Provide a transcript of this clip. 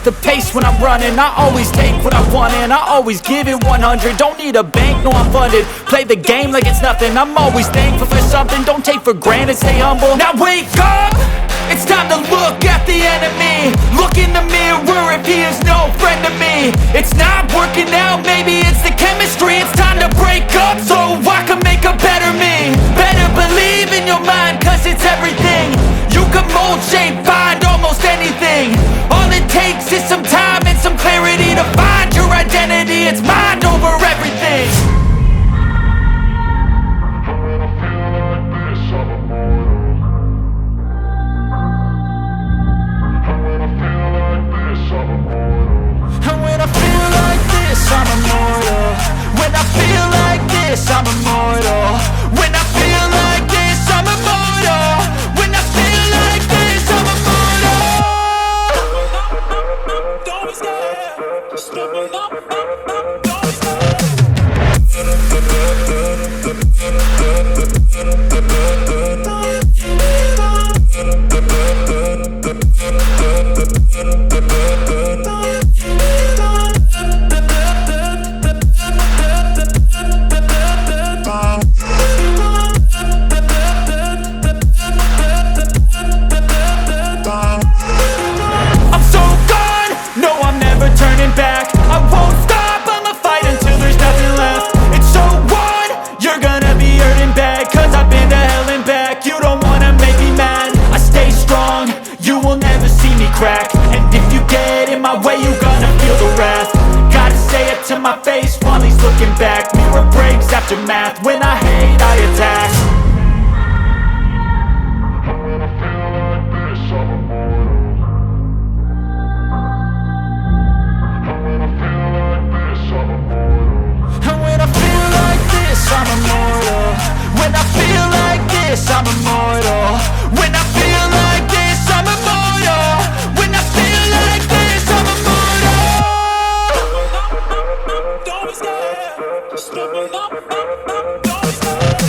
the pace when I'm running. I always take what I want and I always give it 100. Don't need a bank, no I'm funded. Play the game like it's nothing. I'm always thankful for something. Don't take for granted, stay humble. Now wake up! It's time to look at the enemy. Look in the mirror if he is no friend to me. It's not working out, maybe it's the chemistry. It's time to break up so I can make a better me. Better believe in your mind, cause it's everything. You can mold, shape, find almost anything. All it takes is some time and some clarity to find your identity. It's mind over everything. I'm immortal. When I feel like this, I'm immortal. When I feel like this, I'm immortal. When I feel like this, I'm immortal. Don't be scared. Just level up. Don't be scared. To my face while he's looking back. Mirror breaks after math. When I hate, I attack. And when I feel like this, I'm immortal. And when I feel like this, I'm immortal. And when I feel like this, I'm immortal. When I feel like this, I'm immortal. When I feel like this, I'm immortal. When I feel like this, I'm immortal. Just level up. Don't be scared.